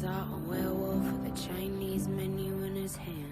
saw a werewolf with a Chinese menu in his hand.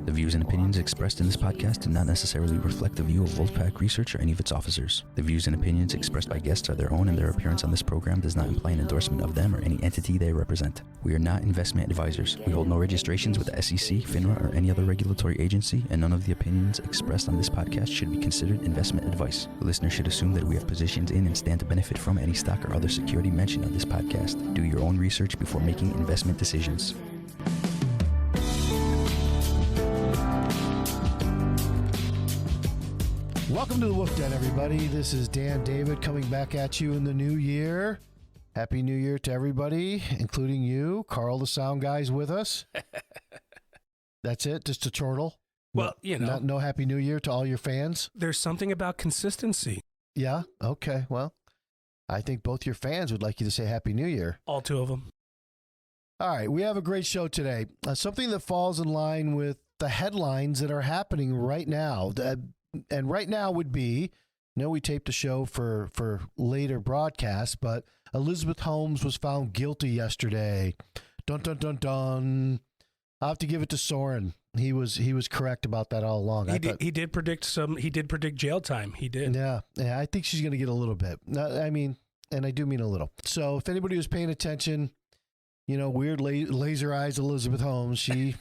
The views and opinions expressed in this podcast do not necessarily reflect the view of Wolfpack Research or any of its officers. The views and opinions expressed by guests are their own, and their appearance on this program does not imply an endorsement of them or any entity they represent. We are not investment advisors. We hold no registrations with the SEC, FINRA, or any other regulatory agency, and none of the opinions expressed on this podcast should be considered investment advice. The listener should assume that we have positions in and stand to benefit from any stock or other security mentioned on this podcast. Do your own research before making investment decisions. Welcome to the Wolf Den, everybody. This is Dan David coming back at you in the new year. Happy New Year to everybody, including you. Carl, the sound guy's with us. That's it, just a chortle. Well, you know. No Happy New Year to all your fans? There's something about consistency. Yeah? Okay, well, I think both your fans would like you to say Happy New Year. All two of them. All right, we have a great show today. Something that falls in line with the headlines that are happening right now. And right now would be, we taped a show for later broadcast, but Elizabeth Holmes was found guilty yesterday. Dun, dun, dun, dun. I'll have to give it to Soren. He was correct about that all along. He did predict jail time. He did. Yeah, I think she's going to get a little bit. And I do mean a little. So if anybody was paying attention, weird laser eyes Elizabeth Holmes, she,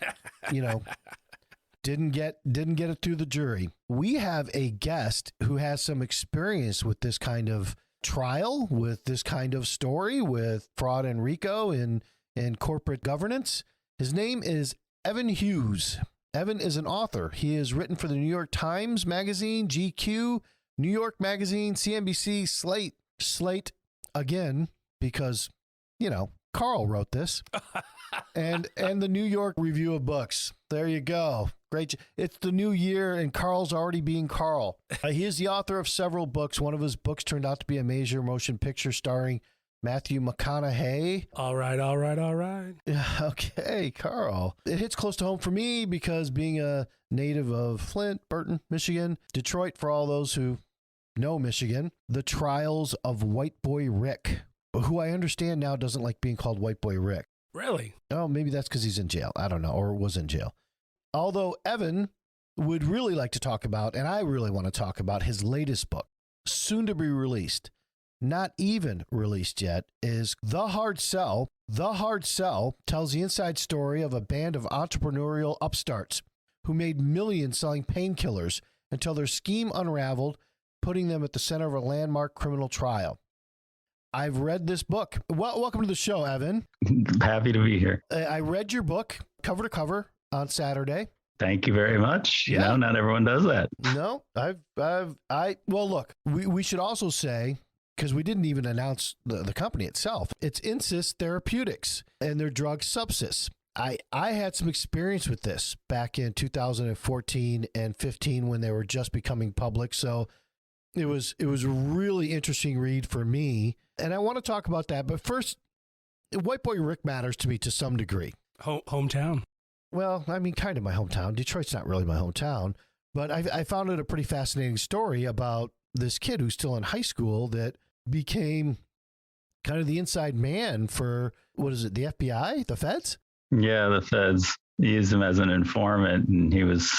didn't get it through the jury. We have a guest who has some experience with this kind of trial, with this kind of story, with fraud and RICO and corporate governance. His name is Evan Hughes. Evan is an author. He has written for the New York Times Magazine, GQ, New York Magazine, CNBC, Slate again, because, Carl wrote this, and the New York Review of Books. There you go. Great. It's the new year, and Carl's already being Carl. He is the author of several books. One of his books turned out to be a major motion picture starring Matthew McConaughey. All right. Okay, Carl. It hits close to home for me because being a native of Flint, Burton, Michigan, Detroit, for all those who know Michigan, the trials of White Boy Rick, who I understand now doesn't like being called White Boy Rick. Really? Oh, maybe that's because he's in jail. I don't know, or was in jail. Although Evan would really like to talk about, and I really want to talk about, his latest book, soon to be released, not even released yet, is The Hard Sell. The Hard Sell tells the inside story of a band of entrepreneurial upstarts who made millions selling painkillers until their scheme unraveled, putting them at the center of a landmark criminal trial. I've read this book. Welcome to the show, Evan. Happy to be here. I read your book cover to cover on Saturday. Thank you very much. Yeah. Not everyone does that. No, well, look, we should also say, because we didn't even announce the company itself, it's Insys Therapeutics and their drug Subsys. I had some experience with this back in 2014 and 15 when they were just becoming public. So it was a really interesting read for me. And I want to talk about that. But first, White Boy Rick matters to me to some degree. Hometown. Well, I mean, kind of my hometown. Detroit's not really my hometown. But I found it a pretty fascinating story about this kid who's still in high school that became kind of the inside man for, what is it, the FBI, the feds? Yeah, the feds used him as an informant, and he was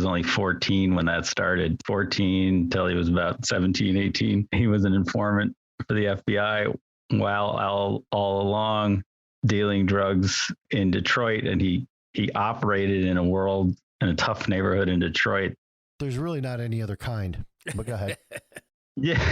only 14 when that started. 14 till he was about 17, 18. He was an informant for the FBI while all along dealing drugs in Detroit, and he operated in a tough neighborhood in Detroit. There's really not any other kind, but go ahead. Yeah.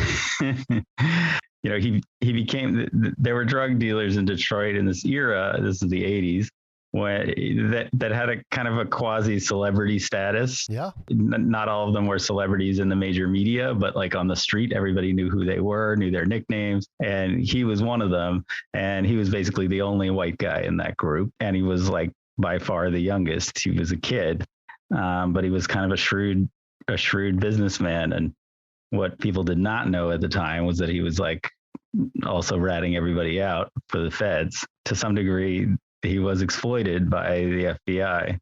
He became, there were drug dealers in Detroit in this era, this is the 80s, that had a kind of a quasi-celebrity status. Yeah. Not all of them were celebrities in the major media, but like on the street, everybody knew who they were, knew their nicknames. And he was one of them. And he was basically the only white guy in that group. And he was like by far the youngest. He was a kid, but he was kind of a shrewd businessman. And what people did not know at the time was that he was like also ratting everybody out for the feds. To some degree, he was exploited by the FBI,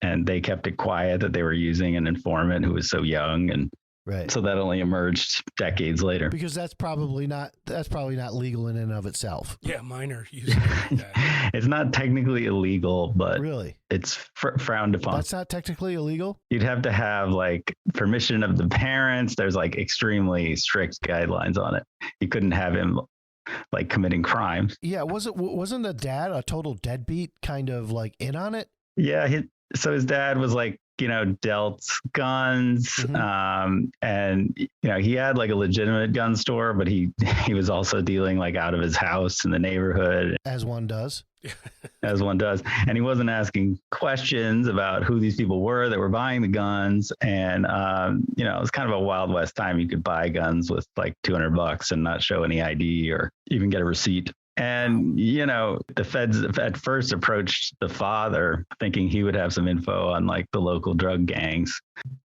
and they kept it quiet that they were using an informant who was so young. And Right. So that only emerged decades later. Because that's probably not legal in and of itself. Yeah, minor use like that. It's not technically illegal, but Really? it's frowned upon. That's not technically illegal? You'd have to have like permission of the parents. There's like extremely strict guidelines on it. You couldn't have him like committing crimes. Yeah, wasn't the dad a total deadbeat kind of like in on it? Yeah, so his dad was like, dealt guns, and he had like a legitimate gun store, but he was also dealing like out of his house in the neighborhood, as one does. And he wasn't asking questions about who these people were that were buying the guns. And it was kind of a Wild West time. You could buy guns with like $200 and not show any ID or even get a receipt. And, the feds at first approached the father thinking he would have some info on like the local drug gangs.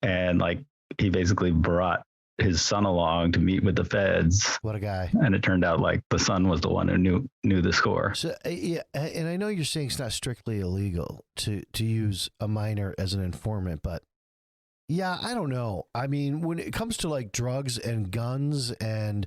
And like he basically brought his son along to meet with the feds. What a guy. And it turned out like the son was the one who knew the score. So, yeah, and I know you're saying it's not strictly illegal to use a minor as an informant, but yeah, I don't know. I mean, when it comes to like drugs and guns and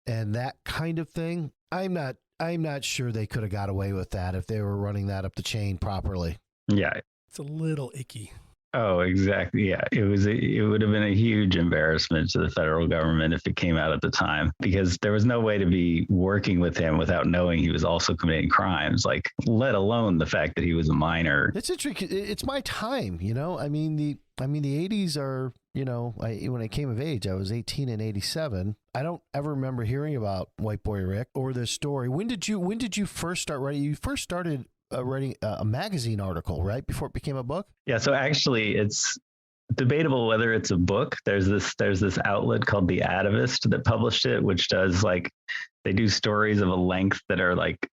that kind of thing, I'm not sure they could have got away with that if they were running that up the chain properly. Yeah. It's a little icky. Oh, exactly. Yeah. It would have been a huge embarrassment to the federal government if it came out at the time, because there was no way to be working with him without knowing he was also committing crimes, like let alone the fact that he was a minor. It's interesting. It's my time, I mean, the 80s are, when I came of age, I was 18 in 87. I don't ever remember hearing about White Boy Rick or this story. When did you first start writing? You first started writing a magazine article, right? Before it became a book? Yeah. So actually it's debatable whether it's a book. There's this outlet called The Atavist that published it, which does like, they do stories of a length that are like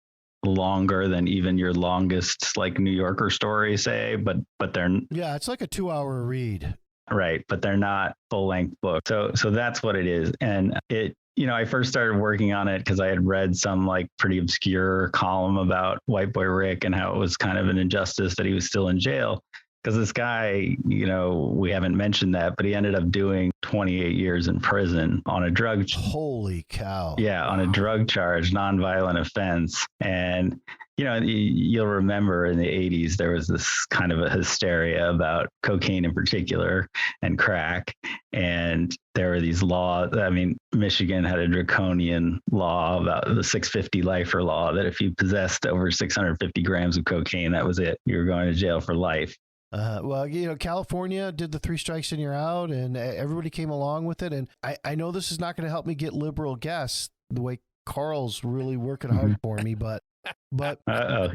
longer than even your longest like New Yorker story, say, but they're, yeah, it's like a 2-hour read. Right. But they're not full length books. So that's what it is. And I first started working on it because I had read some like pretty obscure column about White Boy Rick and how it was kind of an injustice that he was still in jail. Because this guy, we haven't mentioned that, but he ended up doing 28 years in prison on a drug. Holy cow. Yeah, on a drug charge, nonviolent offense. And, you'll remember in the 80s, there was this kind of a hysteria about cocaine in particular and crack. And there were these laws. I mean, Michigan had a draconian law about the 650 lifer law that if you possessed over 650 grams of cocaine, that was it. You were going to jail for life. Well, California did the 3 strikes and you're out, and everybody came along with it. And I know this is not going to help me get liberal guests the way Carl's really working hard for me, but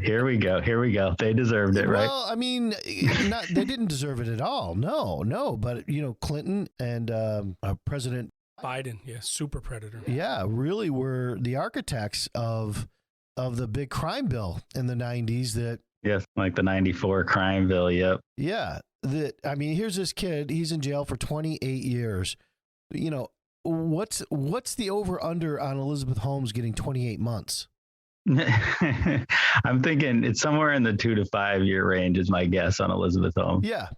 here we go. They deserved it, right? Well, I mean, they didn't deserve it at all. No. But Clinton and President Biden, yeah, super predator. Yeah, really were the architects of the big crime bill in the 90s that. Yes, like the 94 crime bill. Yep. Yeah. Here's this kid. He's in jail for 28 years. What's the over under on Elizabeth Holmes getting 28 months? I'm thinking it's somewhere in the 2 to 5 year range is my guess on Elizabeth Holmes. Yeah.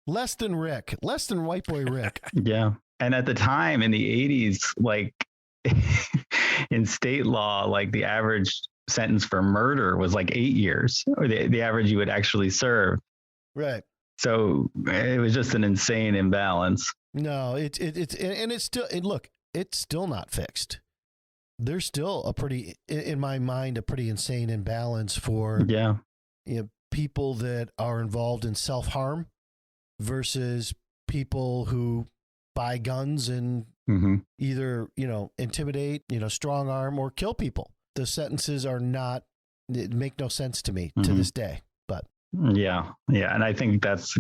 Less than White Boy Rick. Yeah. And at the time in the 80s, like in state law, like the average sentence for murder was like 8 years, or the average you would actually serve. Right. So it was just an insane imbalance. No, it's still not fixed. There's still in my mind, a pretty insane imbalance for people that are involved in self-harm versus people who buy guns and either, intimidate, strong arm or kill people. The sentences make no sense to me to this day, but. Yeah. And I think it's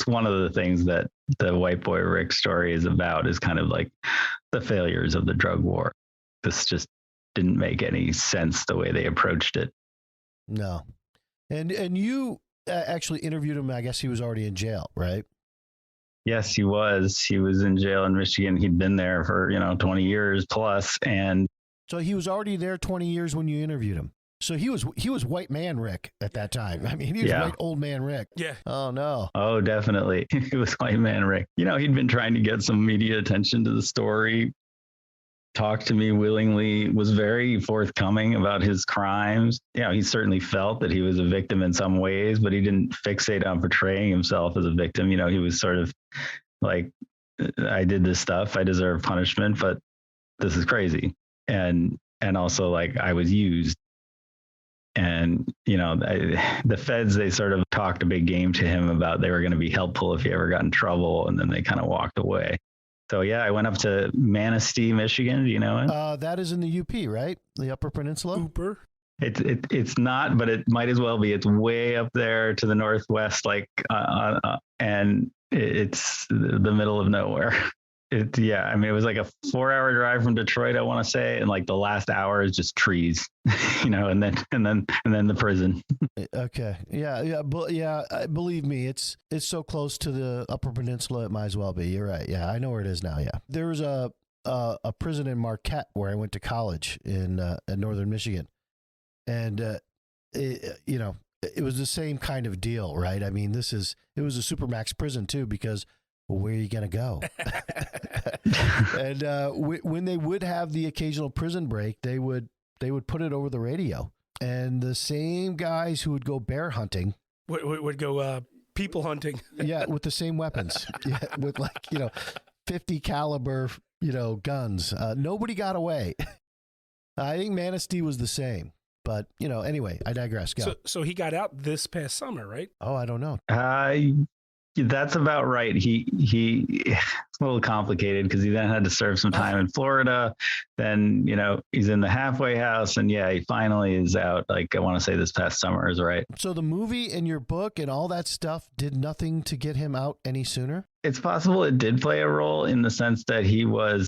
one of the things that the White Boy Rick story is about, is kind of like the failures of the drug war. This just didn't make any sense the way they approached it. No. And you actually interviewed him. I guess he was already in jail, right? Yes, he was. He was in jail in Michigan. He'd been there for, 20 years plus. And so he was already there 20 years when you interviewed him. So he was white man Rick at that time. I mean, he was white old man Rick. Yeah. Oh no. Oh, definitely. He was white man Rick. He'd been trying to get some media attention to the story, talked to me willingly, was very forthcoming about his crimes. He certainly felt that he was a victim in some ways, but he didn't fixate on portraying himself as a victim. He was sort of like, I did this stuff, I deserve punishment, but this is crazy. And also, like, I was used. And, the feds, they sort of talked a big game to him about they were going to be helpful if he ever got in trouble. And then they kind of walked away. So, yeah, I went up to Manistee, Michigan. Do you know it? That is in the UP, right? The Upper Peninsula? Cooper. It's not, but it might as well be. It's way up there to the northwest, and it's the middle of nowhere. It was like a 4-hour drive from Detroit, I want to say, and like the last hour is just trees, and then the prison. Okay, yeah, believe me, it's so close to the Upper Peninsula, it might as well be. You're right. Yeah, I know where it is now. Yeah, there was a prison in Marquette where I went to college in northern Michigan, and it was the same kind of deal, right? I mean, it was a supermax prison too, because where are you going to go? And when they would have the occasional prison break, they would put it over the radio. And the same guys who would go bear hunting would go people hunting. Yeah, with the same weapons. Yeah, with 50 caliber, guns. Nobody got away. I think Manistee was the same. But, anyway, I digress. Go. So he got out this past summer, right? Oh, I don't know. That's about right. It's a little complicated because he then had to serve some time in Florida. Then, he's in the halfway house, and he finally is out. Like, I want to say this past summer is right. So the movie and your book and all that stuff did nothing to get him out any sooner? It's possible it did play a role in the sense that he was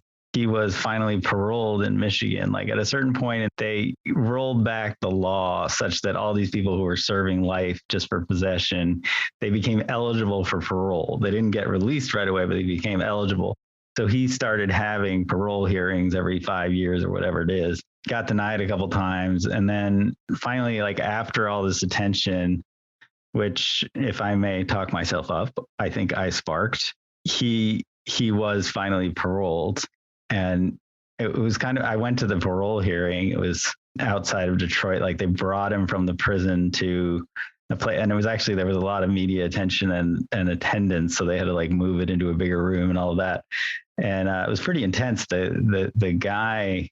finally paroled in Michigan. Like, at a certain point, they rolled back the law such that all these people who were serving life just for possession, they became eligible for parole. They didn't get released right away, but they became eligible. So he started having parole hearings every 5 years or whatever it is, got denied a couple times. And then finally, like, after all this attention, which, if I may talk myself up, I think I sparked, he was finally paroled. And it was I went to the parole hearing. It was outside of Detroit. Like, they brought him from the prison to the place. And it was actually, there was a lot of media attention and attendance. So they had to like move it into a bigger room and all of that. And it was pretty intense. The guy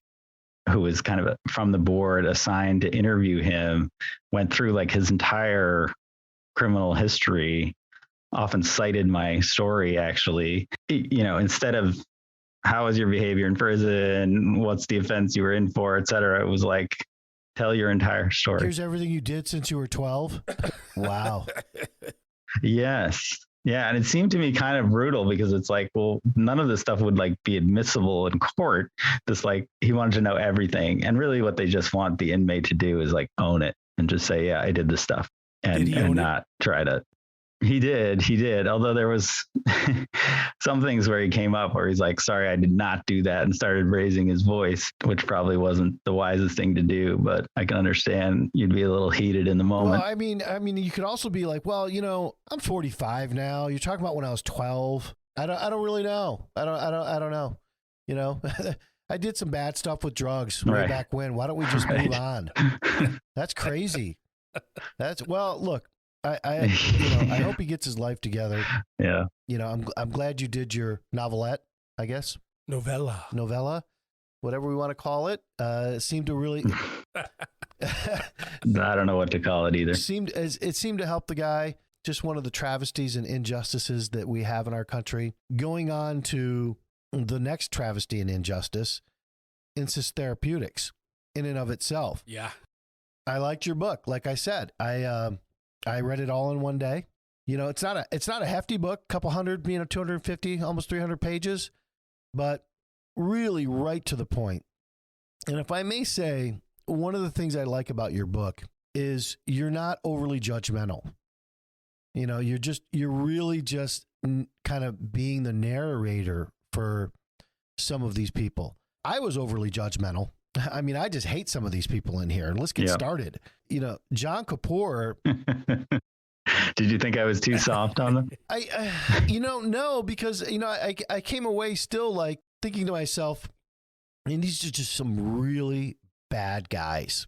who was kind of from the board assigned to interview him went through like his entire criminal history, often cited my story, actually, instead of, how was your behavior in prison? What's the offense you were in for, et cetera? It was like, tell your entire story. Here's everything you did since you were 12. Wow. Yes. Yeah. And it seemed to me kind of brutal because it's like, well, none of this stuff would like be admissible in court. Just like, he wanted to know everything. And really what they just want the inmate to do is like own it and just say, yeah, I did this stuff, and not try to. He did. Although there was some things where he came up where he's like, sorry, I did not do that, and started raising his voice, which probably wasn't the wisest thing to do, but I can understand you'd be a little heated in the moment. Well, I mean, you could also be like, well, I'm 45 now. You're talking about when I was 12. I don't really know. I don't know. I did some bad stuff with drugs way back when. Why don't we just move on? That's crazy. Look, I hope he gets his life together. Yeah. I'm glad you did your novelette, I guess. Novella, whatever we want to call it. It seemed to really. I don't know what to call it either. It seemed to help the guy. Just one of the travesties and injustices that we have in our country. Going on to the next travesty and injustice, incest therapeutics, in and of itself. Yeah. I liked your book. Like I said, I read it all in one day. It's not a hefty book, couple hundred, 250, almost 300 pages, but really right to the point. And if I may say, one of the things I like about your book is you're not overly judgmental. You're really just kind of being the narrator for some of these people. I was overly judgmental I mean, I just hate some of these people in here. Let's get started. You know, John Kapoor. Did you think I was too soft on them? No, because, I came away still like thinking to myself, I mean, these are just some really bad guys.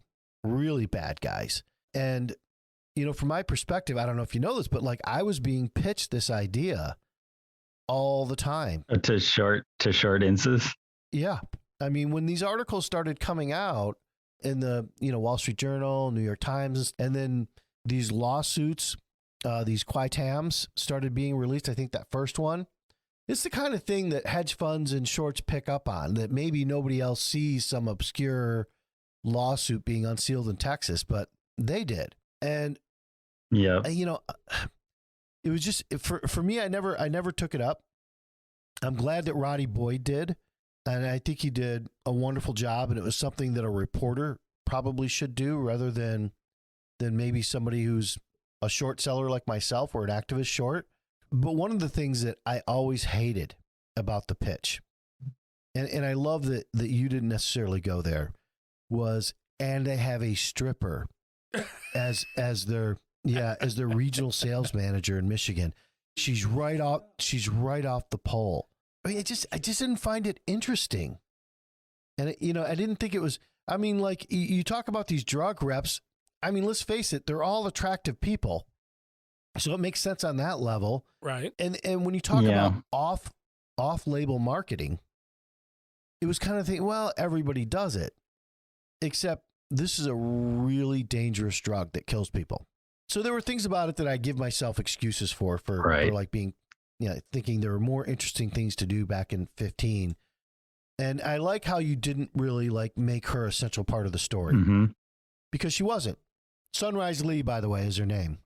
And, from my perspective, I don't know if you know this, but like I was being pitched this idea all the time. To short instances. Yeah. I mean, when these articles started coming out in the, Wall Street Journal, New York Times, and then these lawsuits, these quitams started being released. I think that first one, it's the kind of thing that hedge funds and shorts pick up on, that maybe nobody else sees some obscure lawsuit being unsealed in Texas, but they did. And, it was just, for me, I never took it up. I'm glad that Roddy Boyd did. And I think he did a wonderful job. And it was something that a reporter probably should do rather than maybe somebody who's a short seller like myself or an activist short. But one of the things that I always hated about the pitch, and I love that you didn't necessarily go there, was, and they have a stripper as their regional sales manager in Michigan. She's right off the pole. I mean, I just didn't find it interesting. And I didn't think it was, I mean, like you talk about these drug reps. I mean, let's face it, they're all attractive people. So it makes sense on that level. Right. And when you talk about off-label marketing, it was kind of thinking, well, everybody does it, except this is a really dangerous drug that kills people. So there were things about it that I give myself excuses for like being, thinking there were more interesting things to do back in 2015. And I like how you didn't really like make her a central part of the story, because she wasn't. Sunrise Lee, by the way, is her name.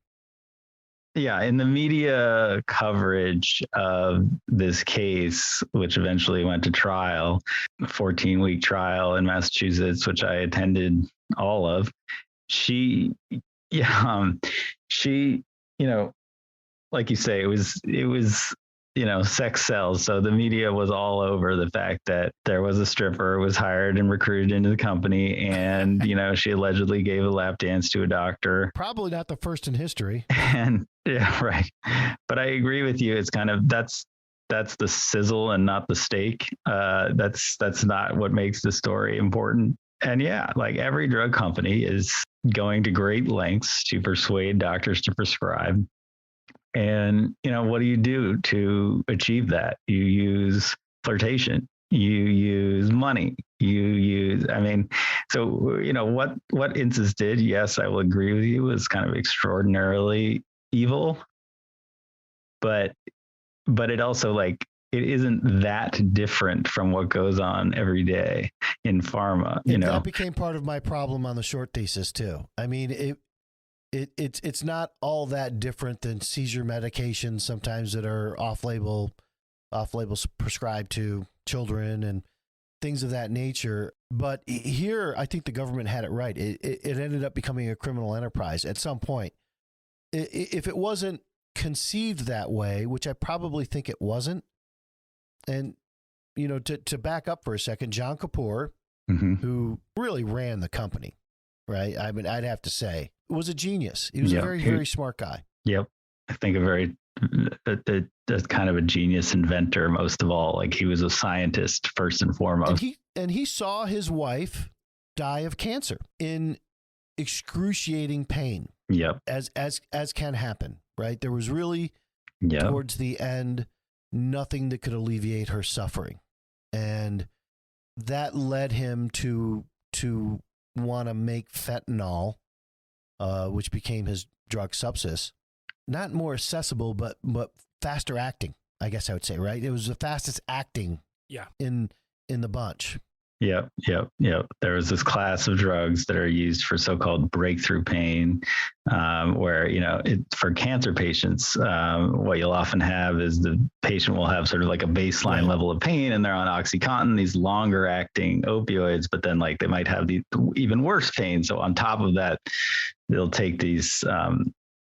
Yeah, in the media coverage of this case, which eventually went to trial, a 14-week trial in Massachusetts, which I attended all of, she, like you say, it was, sex sells. So the media was all over the fact that there was a stripper, was hired and recruited into the company. And, she allegedly gave a lap dance to a doctor. Probably not the first in history. And yeah, right. But I agree with you. It's kind of, that's the sizzle and not the steak. That's not what makes the story important. And yeah, like every drug company is going to great lengths to persuade doctors to prescribe. And, what do you do to achieve that? You use flirtation, you use money, so, what Inces did, yes, I will agree with you, was kind of extraordinarily evil, but it also it isn't that different from what goes on every day in pharma, That became part of my problem on the short thesis too. I mean, it's not all that different than seizure medications sometimes that are off-label prescribed to children and things of that nature. But here, I think the government had it right. It ended up becoming a criminal enterprise at some point. If it wasn't conceived that way, which I probably think it wasn't, and to back up for a second, John Kapoor, who really ran the company, right? I mean, I'd have to say, was a genius. He was a very, very smart guy. Yep. I think a kind of a genius inventor, most of all. Like, he was a scientist first and foremost. And he saw his wife die of cancer in excruciating pain. Yep. As can happen, right? There was really towards the end nothing that could alleviate her suffering. And that led him to want to make fentanyl, which became his drug substance, not more accessible, but faster acting, I guess I would say, right? It was the fastest acting in the bunch. Yep. There was this class of drugs that are used for so-called breakthrough pain, where, for cancer patients, what you'll often have is the patient will have sort of like a baseline level of pain, and they're on OxyContin, these longer acting opioids, but then they might have the even worse pain. So on top of that, they'll take these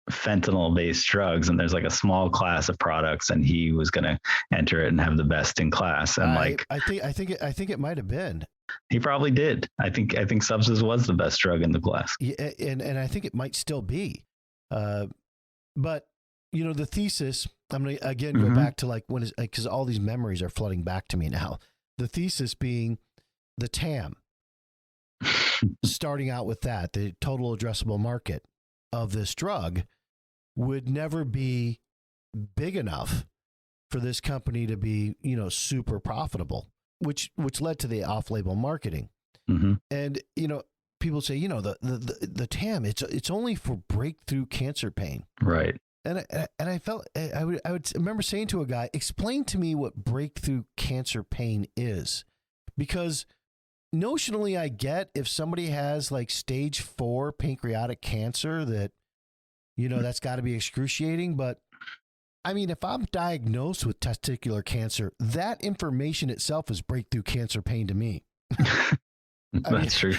fentanyl based drugs, and there's a small class of products, and he was going to enter it and have the best in class. And I think it might have been. he probably did. I think substance was the best drug in the class. Yeah, and I think it might still be. But the thesis, I'm going to again go back to like when is, because all these memories are flooding back to me now. The thesis being the TAM, starting out with that, the total addressable market of this drug would never be big enough for this company to be, super profitable, which led to the off-label marketing. Mm-hmm. And, people say, the TAM, it's only for breakthrough cancer pain. Right. And I felt I would remember saying to a guy, explain to me what breakthrough cancer pain is, because notionally I get if somebody has like stage 4 pancreatic cancer that, that's got to be excruciating. But I mean, if I'm diagnosed with testicular cancer, that information itself is breakthrough cancer pain to me. That's true.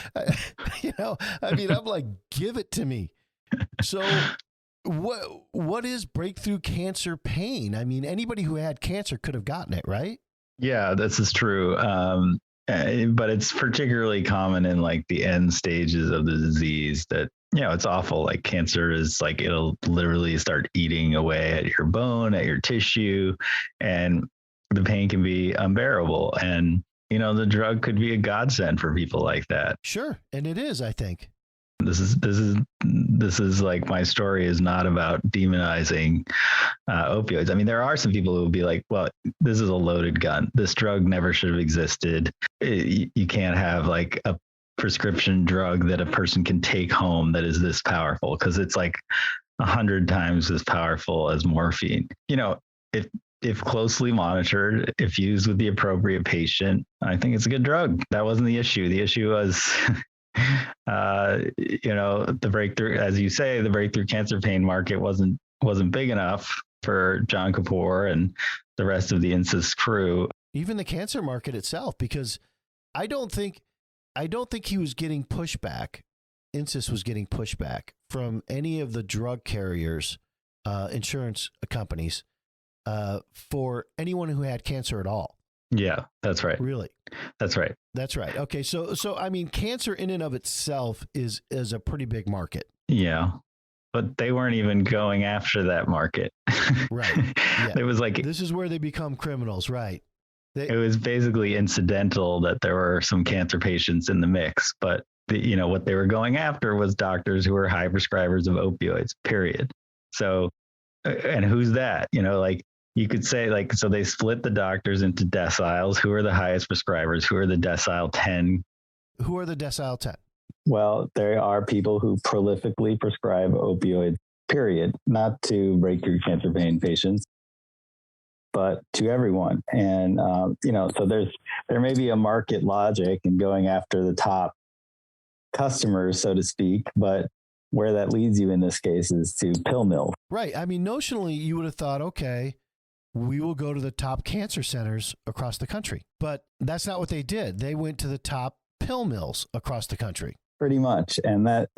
I'm like, give it to me. So what is breakthrough cancer pain? I mean, anybody who had cancer could have gotten it, right? Yeah, this is true. But it's particularly common in like the end stages of the disease that, it's awful. Like cancer is like, it'll literally start eating away at your bone, at your tissue, and the pain can be unbearable. And, the drug could be a godsend for people like that. Sure. And it is, I think. This is like, my story is not about demonizing opioids. I mean, there are some people who will be like, well, this is a loaded gun. This drug never should have existed. You can't have like a prescription drug that a person can take home that is this powerful, because it's like 100 times as powerful as morphine. If closely monitored, if used with the appropriate patient, I think it's a good drug. That wasn't the issue. The issue was the breakthrough, as you say, the breakthrough cancer pain market wasn't big enough for John Kapoor and the rest of the Insys crew. Even the cancer market itself, because I don't think he was getting pushback. Insys was getting pushback from any of the drug carriers, insurance companies, for anyone who had cancer at all. Yeah, that's right. Really? That's right. That's right. Okay. So I mean, cancer in and of itself is a pretty big market. Yeah. But they weren't even going after that market. Right. Yeah. It was like, this is where they become criminals. Right. It was basically incidental that there were some cancer patients in the mix, but what they were going after was doctors who were high prescribers of opioids, period. So, and who's that? You could say so they split the doctors into deciles. Who are the highest prescribers? Who are the decile 10? Who are the decile 10? Well, there are people who prolifically prescribe opioids, period, not to breakthrough cancer pain patients, but to everyone. And, so there may be a market logic in going after the top customers, so to speak, but where that leads you in this case is to pill mills. Right. I mean, notionally, you would have thought, okay, we will go to the top cancer centers across the country. But that's not what they did. They went to the top pill mills across the country. Pretty much. And that,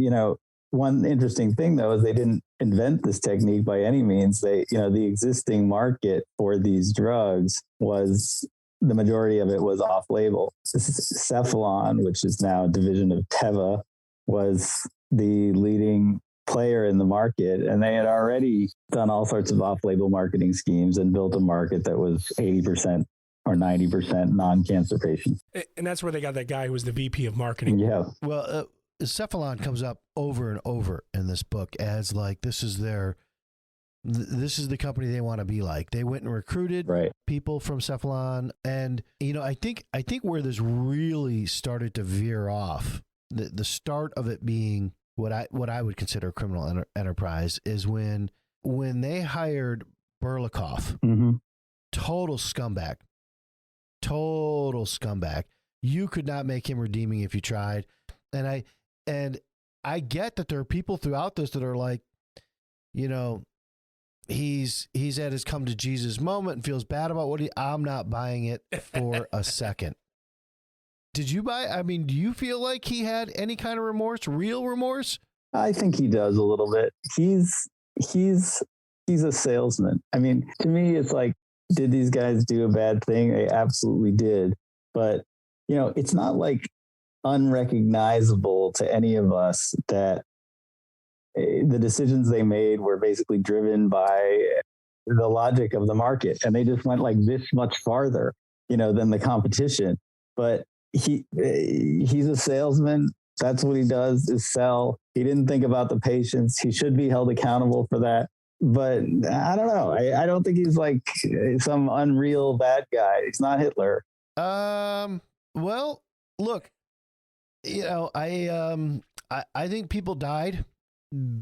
one interesting thing, though, is they didn't invent this technique by any means. They, the existing market for these drugs was, the majority of it was off-label. Cephalon, which is now a division of Teva, was the leading player in the market, and they had already done all sorts of off-label marketing schemes and built a market that was 80% or 90% non-cancer patients. And that's where they got that guy who was the VP of marketing. Yeah. Well, Cephalon comes up over and over in this book as like, this is the company they want to be like. They went and recruited people from Cephalon. And, I think where this really started to veer off, the start of it being what I would consider a criminal enterprise is when they hired Burlakoff. Mm-hmm. Total scumbag. You could not make him redeeming if you tried. And I get that there are people throughout this that are like, he's at his come to Jesus moment and feels bad about I'm not buying it for a second. Did you buy? I mean, do you feel like he had any kind of remorse, real remorse? I think he does a little bit. He's a salesman. I mean, to me, it's like, did these guys do a bad thing? They absolutely did. But it's not like unrecognizable to any of us that the decisions they made were basically driven by the logic of the market. And they just went like this much farther, than the competition. But he's a salesman. That's what he does, is sell. He didn't think about the patients. He should be held accountable for that. But I don't know. I don't think he's like some unreal bad guy. He's not Hitler. Well, look, I think people died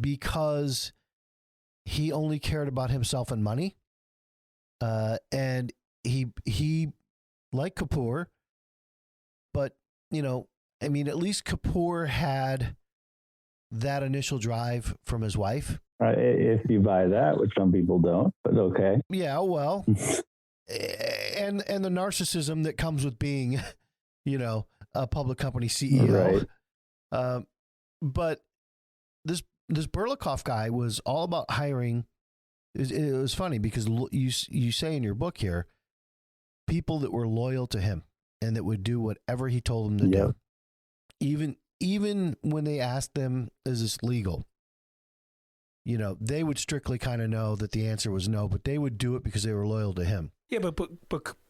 because he only cared about himself and money. And he like Kapoor, but at least Kapoor had that initial drive from his wife. If you buy that, which some people don't, but okay. Yeah, well, and the narcissism that comes with being, a public company CEO. Right. But this Berlikov guy was all about hiring. It was funny because you say in your book here, people that were loyal to him and that would do whatever he told them to do. Even when they asked them, is this legal? They would strictly kind of know that the answer was no, but they would do it because they were loyal to him. Yeah, but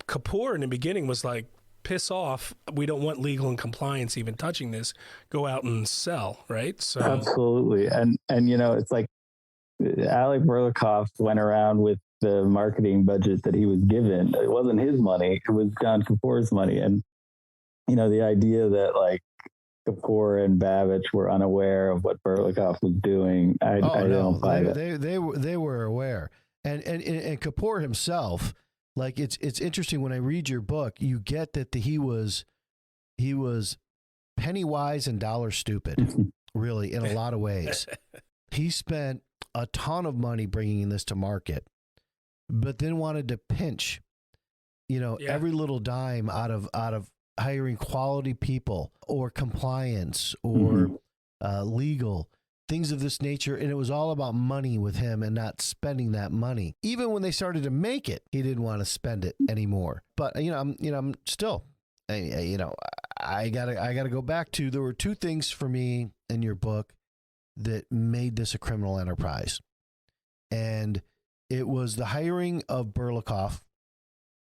Kapoor in the beginning was like, piss off. We don't want legal and compliance even touching this. Go out and sell, right? So absolutely. And it's like Alec Berlikov went around with the marketing budget that he was given. It wasn't his money. It was John Kapoor's money. And, the idea that like Kapoor and Babich were unaware of what Berlikov was doing, I don't buy that. They were aware. And Kapoor himself, like it's interesting when I read your book, you get that he was penny wise and dollar stupid, really, in a lot of ways. He spent a ton of money bringing this to market, but then wanted to pinch, every little dime out of hiring quality people or compliance or legal, things of this nature. And it was all about money with him and not spending that money. Even when they started to make it, he didn't want to spend it anymore. But, I'm still, I gotta go back to, there were two things for me in your book that made this a criminal enterprise. And it was the hiring of Berlikov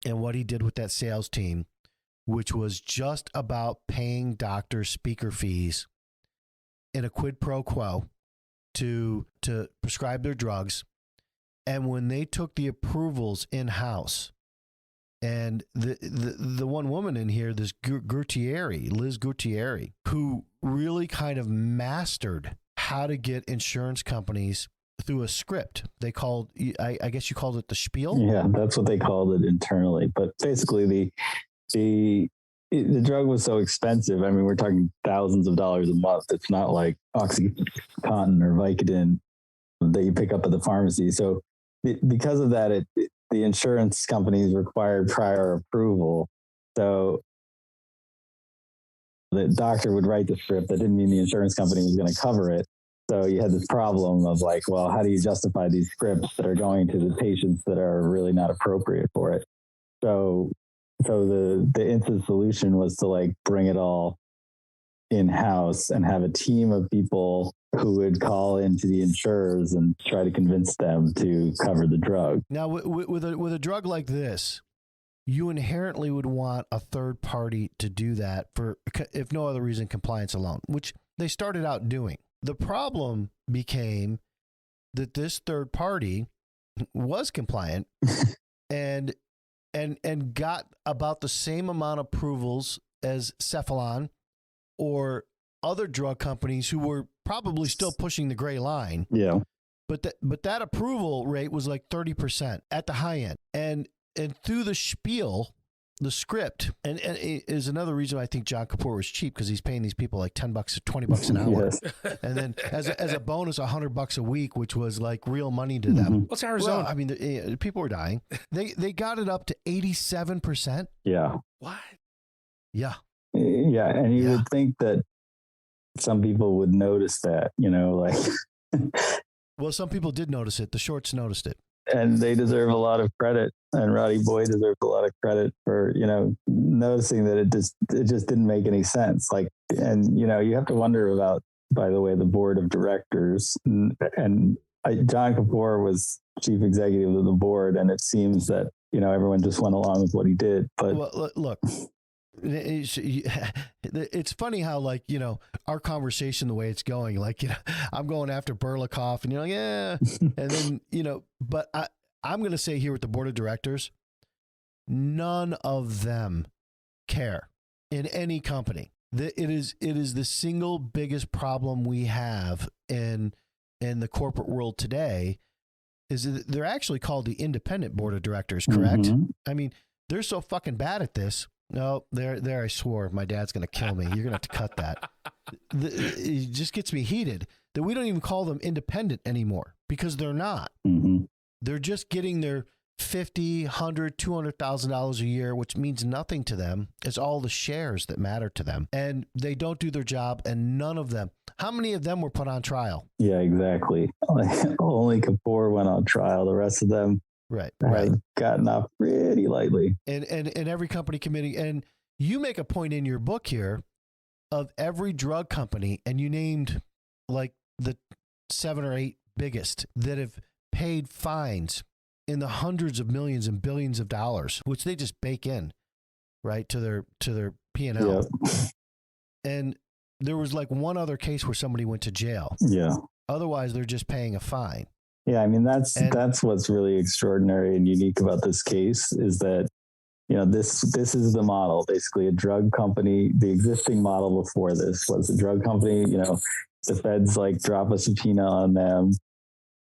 and what he did with that sales team, which was just about paying doctors speaker fees in a quid pro quo to prescribe their drugs. And when they took the approvals in-house, and the one woman in here, this Liz Gutierrez, who really kind of mastered how to get insurance companies through a script. They called, I guess you called it the spiel. Yeah, that's what they called it internally. But basically the drug was so expensive. I mean, we're talking thousands of dollars a month. It's not like OxyContin or Vicodin that you pick up at the pharmacy. So because of that, the insurance companies required prior approval. So the doctor would write the script. That didn't mean the insurance company was going to cover it. So you had this problem of like, well, how do you justify these scripts that are going to the patients that are really not appropriate for it? So the instant solution was to like bring it all in-house and have a team of people who would call into the insurers and try to convince them to cover the drug. Now, with a drug like this, you inherently would want a third party to do that for, if no other reason, compliance alone, which they started out doing. The problem became that this third party was compliant and got about the same amount of approvals as Salon or other drug companies who were probably still pushing the gray line. Yeah. But that approval rate was like 30% at the high end. And through the spiel, the script, and it is another reason I think John Kapoor was cheap, because he's paying these people like $10 or $20 an hour. Yes. And then as a bonus, $100 a week, which was like real money to them. What's Arizona? Well, I mean, the people were dying. They got it up to 87%. Yeah. What? Yeah. Yeah. And you would think that some people would notice that, like. Well, some people did notice it. The shorts noticed it. and they deserve a lot of credit. And Roddy Boy deserves a lot of credit for, noticing that it just didn't make any sense. Like, and, you have to wonder about, by the way, the board of directors. And John Kapoor was chief executive of the board, and it seems that, everyone just went along with what he did. But well, look, it's funny how, like, our conversation, the way it's going, like, I'm going after Burlikoff and you're like, yeah. And then, but I'm going to say here with the board of directors, none of them care in any company. It is the single biggest problem we have in the corporate world today is that they're actually called the independent board of directors, correct? Mm-hmm. I mean, they're so fucking bad at this. No, there, I swore my dad's going to kill me. You're going to have to cut that. It just gets me heated that we don't even call them independent anymore because they're not. Mm-hmm. They're just getting their $50,000, $100,000, $200,000 a year, which means nothing to them. It's all the shares that matter to them. And they don't do their job, and none of them. How many of them were put on trial? Yeah, exactly. Only Kapoor went on trial. The rest of them have gotten off pretty lightly. And every company committee, and you make a point in your book here of every drug company, and you named like the 7 or 8 biggest that have paid fines in the hundreds of millions and billions of dollars, which they just bake in, right, to their P&L. Yep. And there was like one other case where somebody went to jail. Yeah. Otherwise, they're just paying a fine. Yeah, I mean, that's what's really extraordinary and unique about this case is that, this is the model. Basically, a drug company, the existing model before this was a drug company, the feds like drop a subpoena on them.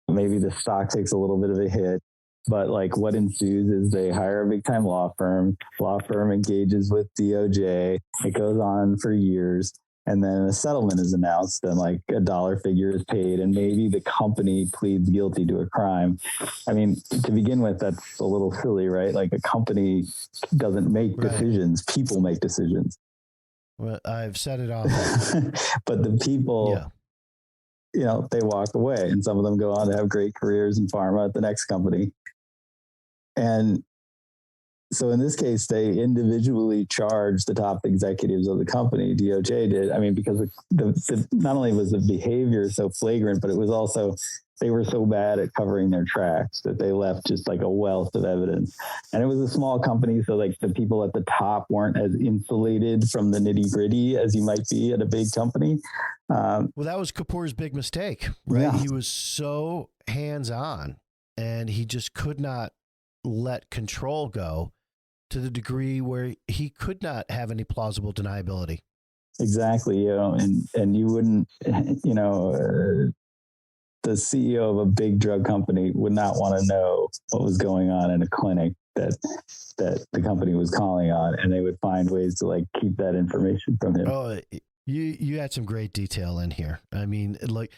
Maybe the stock takes a little bit of a hit. But like what ensues is they hire a big time law firm engages with DOJ. It goes on for years. And then a settlement is announced and like a dollar figure is paid and maybe the company pleads guilty to a crime. I mean, to begin with, that's a little silly, right? Like a company doesn't make decisions. People make decisions. Well, I've said it all. But the people, they walk away and some of them go on to have great careers in pharma at the next company. And so in this case, they individually charged the top executives of the company. DOJ did. I mean, because not only was the behavior so flagrant, but it was also they were so bad at covering their tracks that they left just like a wealth of evidence. And it was a small company, so like the people at the top weren't as insulated from the nitty gritty as you might be at a big company. Well, that was Kapoor's big mistake, right? Yeah. He was so hands-on, and he just could not let control go to the degree where he could not have any plausible deniability. Exactly. And you wouldn't, the CEO of a big drug company would not want to know what was going on in a clinic that the company was calling on, and they would find ways to like keep that information from him. Oh, you had some great detail in here. I mean, like,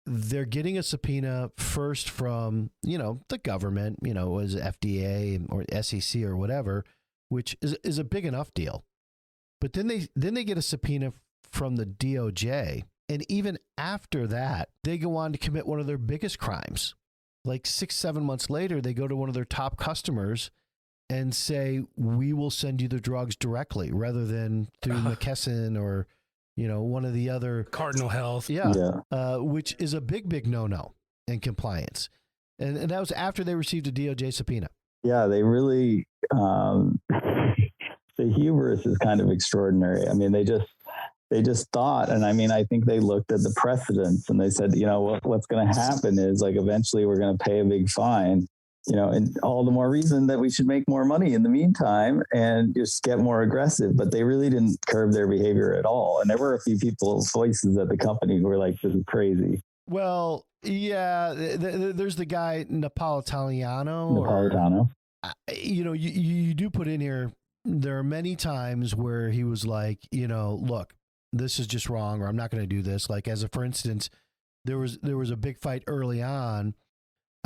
they're getting a subpoena first from, the government, was FDA or SEC or whatever, which is a big enough deal. But then they get a subpoena from the DOJ. And even after that, they go on to commit one of their biggest crimes. Like 6-7 months later, they go to one of their top customers and say, we will send you the drugs directly rather than through McKesson or one of the other Cardinal Health. Which is a big no-no in compliance. And that was after they received a DOJ subpoena. Yeah, they really, the hubris is kind of extraordinary. I mean, they just thought, and I mean, I think they looked at the precedents and they said, what's going to happen is like, eventually we're going to pay a big fine. And all the more reason that we should make more money in the meantime and just get more aggressive. But they really didn't curb their behavior at all. And there were a few voices at the company who were like, this is crazy. Well, yeah, there's the guy Napolitano. You do put in here, there are many times where he was like, look, this is just wrong, or I'm not going to do this. Like, for instance, there was a big fight early on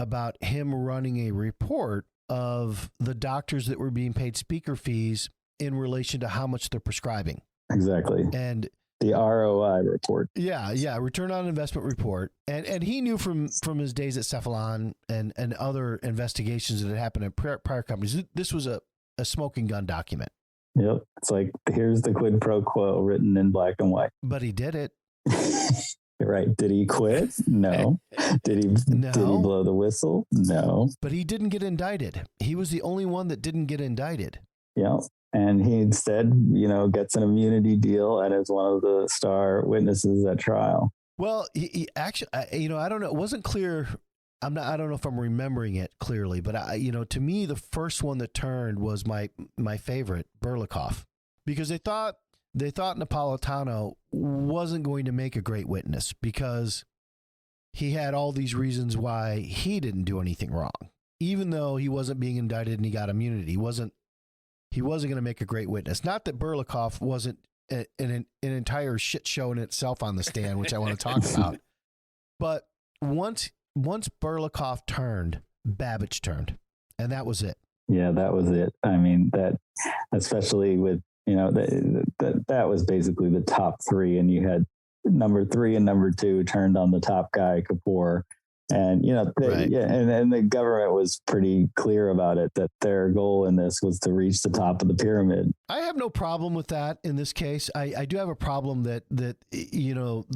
about him running a report of the doctors that were being paid speaker fees in relation to how much they're prescribing. Exactly. And The ROI report. Yeah, return on investment report. And he knew from his days at Salon and other investigations that had happened at prior companies, this was a smoking gun document. Yep. It's like, here's the quid pro quo written in black and white. But he did it. Right. Did he quit? No. Did he blow the whistle? No. But he didn't get indicted. He was the only one that didn't get indicted. Yeah. And he instead, gets an immunity deal and is one of the star witnesses at trial. Well, he actually, I don't know. It wasn't clear. I don't know if I'm remembering it clearly, but to me, the first one that turned was my favorite, Berlikov, because they thought Napolitano wasn't going to make a great witness because he had all these reasons why he didn't do anything wrong, even though he wasn't being indicted and he got immunity. He wasn't going to make a great witness. Not that Berlikov wasn't an entire shit show in itself on the stand, which I want to talk about. But once Berlikov turned, Babbage turned, and that was it. Yeah, that was it. I mean, that especially with, that was basically the top three, and you had number 3 and number 2 turned on the top guy, Kapoor. And, right. and the government was pretty clear about it, that their goal in this was to reach the top of the pyramid. I have no problem with that in this case. I do have a problem that the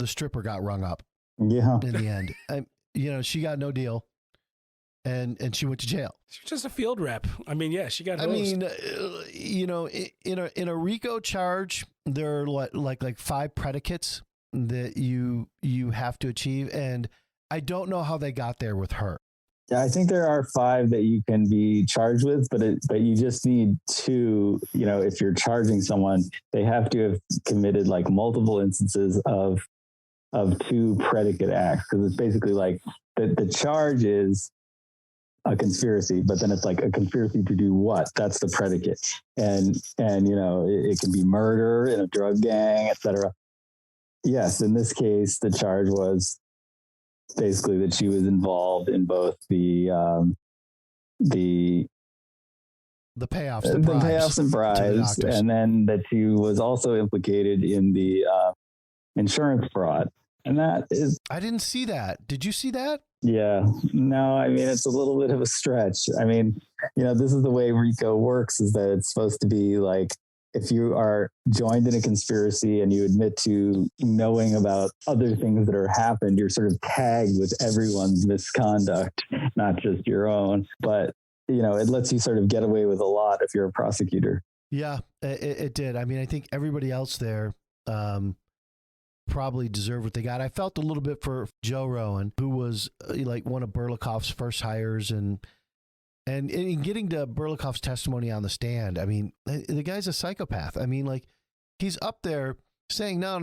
stripper got rung up. Yeah. In the end, she got no deal, and she went to jail. She's just a field rep. I mean, yeah, she got hosed. In a RICO charge, there are like 5 predicates that you have to achieve, and I don't know how they got there with her. Yeah, I think there are 5 that you can be charged with, but you just need 2. If you're charging someone, they have to have committed like multiple instances of 2 predicate acts, because it's basically like the charge is a conspiracy, but then it's like a conspiracy to do what? That's the predicate, and it can be murder in a drug gang, etc. Yes, in this case, the charge was basically that she was involved in both the payoffs and bribes, and then that she was also implicated in the insurance fraud. And that is, I didn't see that. Did you see that? Yeah, no, I mean, it's a little bit of a stretch. I mean, this is the way RICO works, is that it's supposed to be like, if you are joined in a conspiracy and you admit to knowing about other things that are happened, you're sort of tagged with everyone's misconduct, not just your own. But, it lets you sort of get away with a lot if you're a prosecutor. Yeah, it did. I mean, I think everybody else there probably deserved what they got. I felt a little bit for Joe Rowan, who was like one of Berlikov's first hires, and in getting to Berlikov's testimony on the stand, I mean, the guy's a psychopath. I mean, like, he's up there saying, no,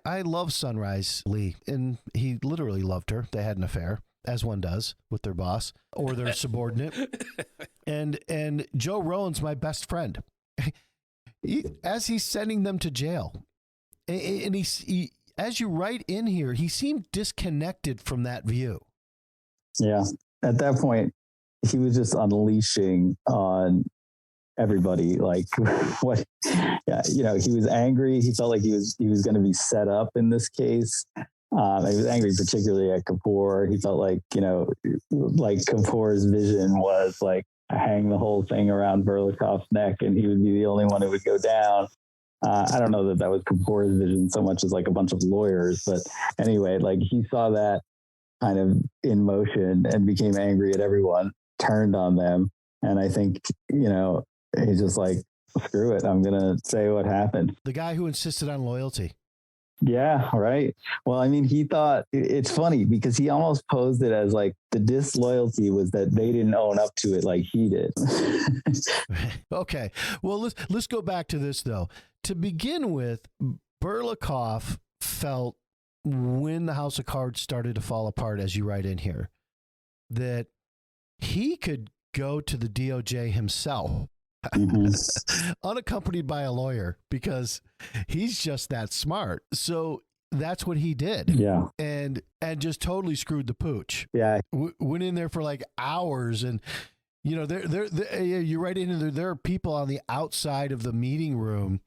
I love Sunrise Lee. And he literally loved her. They had an affair, as one does with their boss or their subordinate. And Joe Rowan's my best friend. As he's sending them to jail, and he, as you write in here, he seemed disconnected from that view. Yeah. At that point, he was just unleashing on everybody. Like what? Yeah. He was angry. He felt like he was going to be set up in this case. He was angry, particularly at Kapoor. He felt like, like Kapoor's vision was like hang the whole thing around Berlikov's neck and he would be the only one who would go down. I don't know that was Kapoor's vision so much as like a bunch of lawyers, but anyway, like he saw that kind of in motion and became angry at everyone, turned on them. And I think, he's just like, screw it. I'm going to say what happened. The guy who insisted on loyalty. Yeah, right. Well, I mean, he thought it's funny because he almost posed it as like the disloyalty was that they didn't own up to it like he did. Okay. Well, let's go back to this, though. To begin with, Berlikov felt when the House of Cards started to fall apart, as you write in here, that he could go to the DOJ himself. Unaccompanied by a lawyer, because he's just that smart. So that's what he did. Yeah. And just totally screwed the pooch. Yeah. Went in there for like hours, and you write in there are people on the outside of the meeting room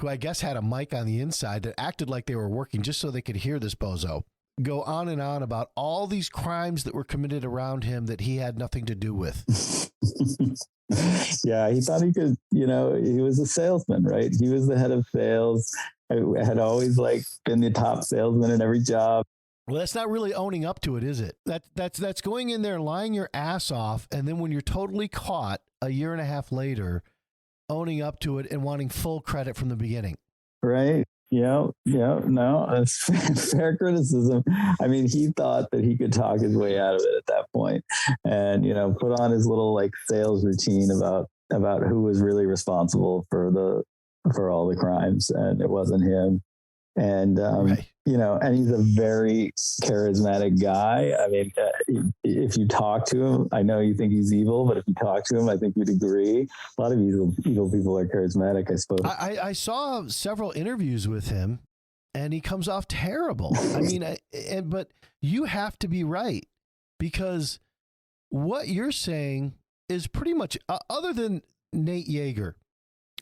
who I guess had a mic on the inside that acted like they were working just so they could hear this bozo go on and on about all these crimes that were committed around him that he had nothing to do with. Yeah, he thought he could, he was a salesman, right? He was the head of sales. I had always been the top salesman in every job. Well, that's not really owning up to it, is it? That's going in there and lying your ass off, and then when you're totally caught a year and a half later, owning up to it and wanting full credit from the beginning. Right. Yeah. No, that's fair criticism. I mean, he thought that he could talk his way out of it at that point, and put on his little sales routine about who was really responsible for all the crimes, and it wasn't him. And right. And he's a very charismatic guy. I mean, if you talk to him, I know you think he's evil, but if you talk to him, I think you'd agree. A lot of evil people are charismatic, I suppose. I saw several interviews with him, and he comes off terrible. I mean, but you have to be right, because what you're saying is pretty much, other than Nate Yeager,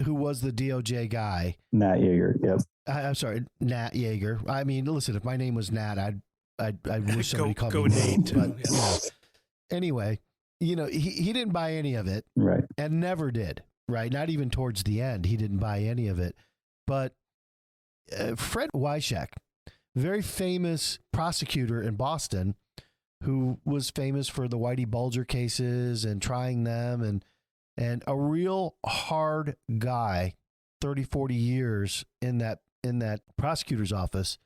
who was the DOJ guy. Nat Yeager, yep. I'm sorry, Nat Yeager. I mean, listen, if my name was Nat, I'd wish somebody called me Nate. But, anyway, he didn't buy any of it. Right. And never did. Right. Not even towards the end. He didn't buy any of it. But Fred Wyshak, very famous prosecutor in Boston, who was famous for the Whitey Bulger cases and trying them, and a real hard guy, 30, 40 years in that prosecutor's office,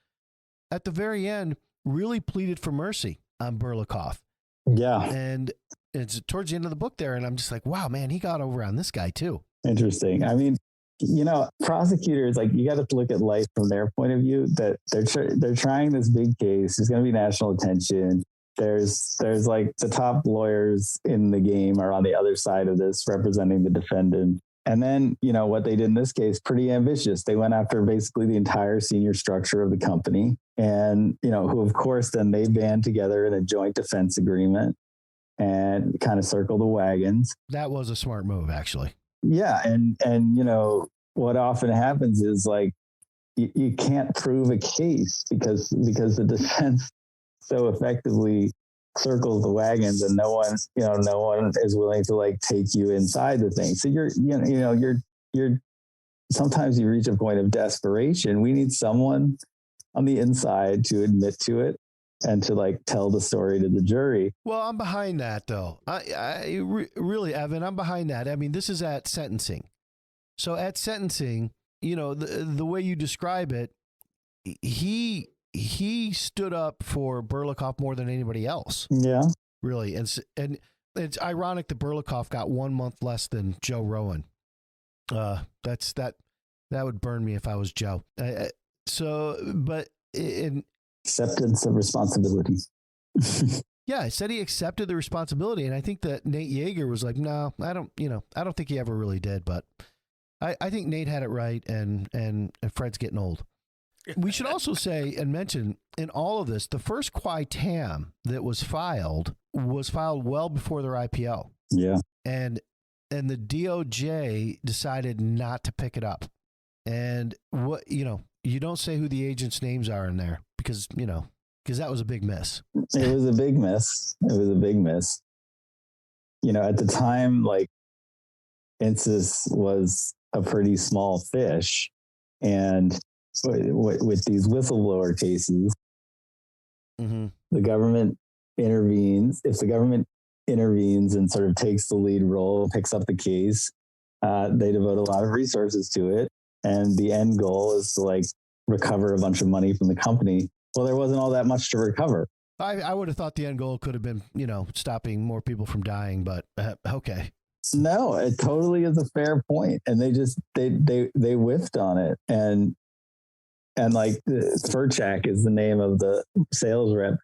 at the very end really pleaded for mercy on Berlakoff. Yeah. And it's towards the end of the book there, and I'm just like, wow, man, he got over on this guy too. Interesting. I mean, prosecutors, you got to look at life from their point of view, that they're trying this big case. There's going to be national attention. There's the top lawyers in the game are on the other side of this representing the defendant. And then, what they did in this case, pretty ambitious. They went after basically the entire senior structure of the company, and, who of course, then they band together in a joint defense agreement and kind of circle the wagons. That was a smart move, actually. Yeah. And what often happens is you can't prove a case because the defense so effectively circles the wagons, and no one is willing to take you inside the thing. So you're sometimes you reach a point of desperation. We need someone on the inside to admit to it and to tell the story to the jury. Well, I'm behind that though. Really, Evan, I'm behind that. I mean, this is at sentencing. So at sentencing, the way you describe it, he stood up for Berlakoff more than anybody else. Yeah. Really. And it's ironic that Berlakoff got 1 month less than Joe Rowan. That would burn me if I was Joe. Acceptance of responsibility. Yeah, I said he accepted the responsibility, and I think that Nate Yeager was like, no, I don't think he ever really did, but I think Nate had it right, and Fred's getting old. We should also say and mention in all of this, the first qui tam that was filed well before their IPO. Yeah. And the DOJ decided not to pick it up. And you don't say who the agents' names are in there because that was a big miss. It was a big miss. At the time, Insys was a pretty small fish, and with these whistleblower cases, mm-hmm. the government intervenes. If the government intervenes and sort of takes the lead role, picks up the case, they devote a lot of resources to it. And the end goal is to recover a bunch of money from the company. Well, there wasn't all that much to recover. I would have thought the end goal could have been, stopping more people from dying, but okay. No, it totally is a fair point. And they whiffed on it. And Furchak is the name of the sales rep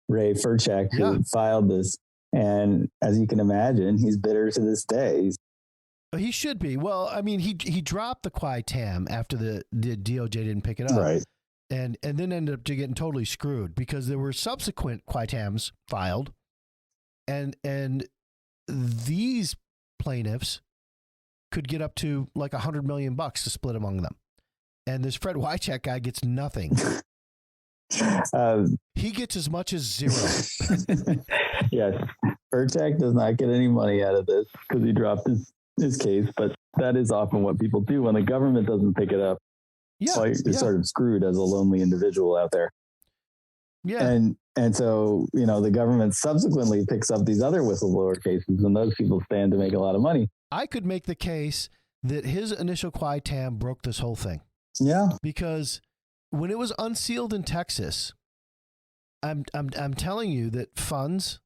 Ray Furchak, who filed this. And as you can imagine, he's bitter to this day. He should be. Well, I mean, he dropped the qui tam after the DOJ didn't pick it up. Right. And then ended up getting totally screwed because there were subsequent qui tams filed. And these plaintiffs could get up to $100 million to split among them. and this Fred Wycheck guy gets nothing. He gets as much as zero. Yes, Burchak does not get any money out of this because he dropped his case, but that is often what people do when the government doesn't pick it up. Yeah, Well, you're sort of screwed as a lonely individual out there. Yeah. And so, the government subsequently picks up these other whistleblower cases, and those people stand to make a lot of money. I could make the case that his initial qui tam broke this whole thing. Yeah. Because when it was unsealed in Texas, I'm telling you that funds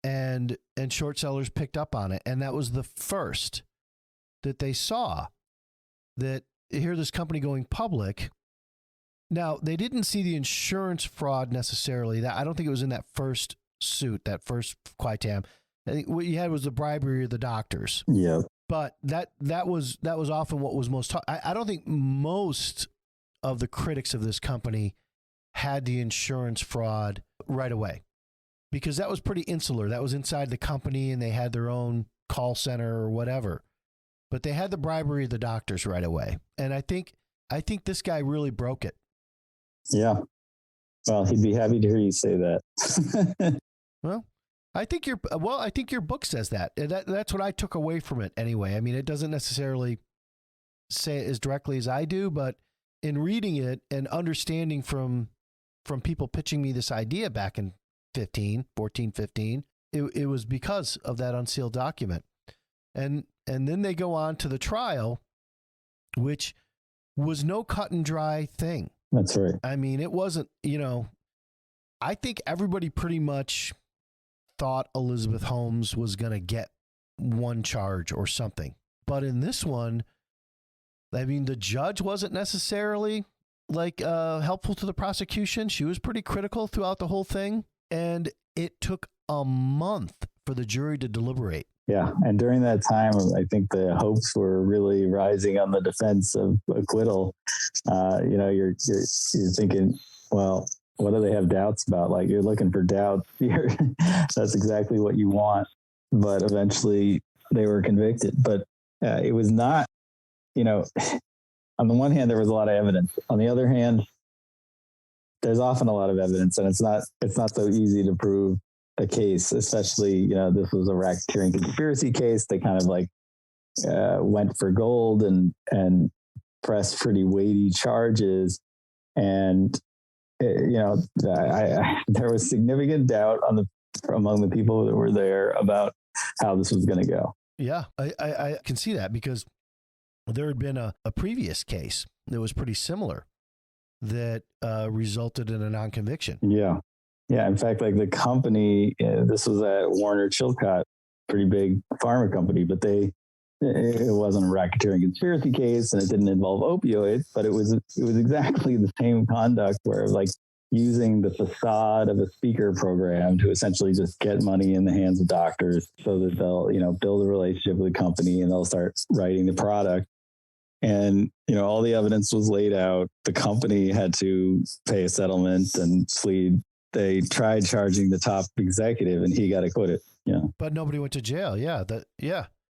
and short sellers picked up on it, and that was the first that they saw that here this company going public. Now, they didn't see the insurance fraud necessarily. That I don't think it was in that first suit, that first qui tam. I think what you had was the bribery of the doctors. Yeah. But that was often what was most I don't think most of the critics of this company had the insurance fraud right away, because that was pretty insular. That was inside the company and they had their own call center or whatever. But they had the bribery of the doctors right away. And I think this guy really broke it. Yeah. Well, he'd be happy to hear you say that. Well, I think your book says that. That's what I took away from it anyway. I mean, it doesn't necessarily say it as directly as I do, but in reading it and understanding from people pitching me this idea back in 15, it was because of that unsealed document. And then they go on to the trial, which was no cut and dry thing. That's right. I mean, it wasn't, I think everybody pretty much thought Elizabeth Holmes was going to get one charge or something. But in this one, I mean, the judge wasn't necessarily helpful to the prosecution. She was pretty critical throughout the whole thing. And it took a month for the jury to deliberate. Yeah. And during that time, I think the hopes were really rising on the defense of acquittal. You're thinking, well, what do they have doubts about? Like, you're looking for doubts here. That's exactly what you want. But eventually they were convicted. But it was not, on the one hand, there was a lot of evidence. On the other hand, there's often a lot of evidence, and it's not so easy to prove a case, especially, this was a racketeering conspiracy case. They kind of went for gold and pressed pretty weighty charges. And, there was significant doubt among the people that were there about how this was going to go. Yeah, I can see that, because there had been a previous case that was pretty similar that resulted in a non-conviction. Yeah. Yeah. In fact, like the company, this was at Warner Chilcott, pretty big pharma company, but it wasn't a racketeering conspiracy case and it didn't involve opioids, but it was exactly the same conduct where like using the facade of a speaker program to essentially just get money in the hands of doctors so that they'll, build a relationship with the company and they'll start writing the product. And, all the evidence was laid out. The company had to pay a settlement and plead. They tried charging the top executive and he got acquitted. Yeah. But nobody went to jail. Yeah.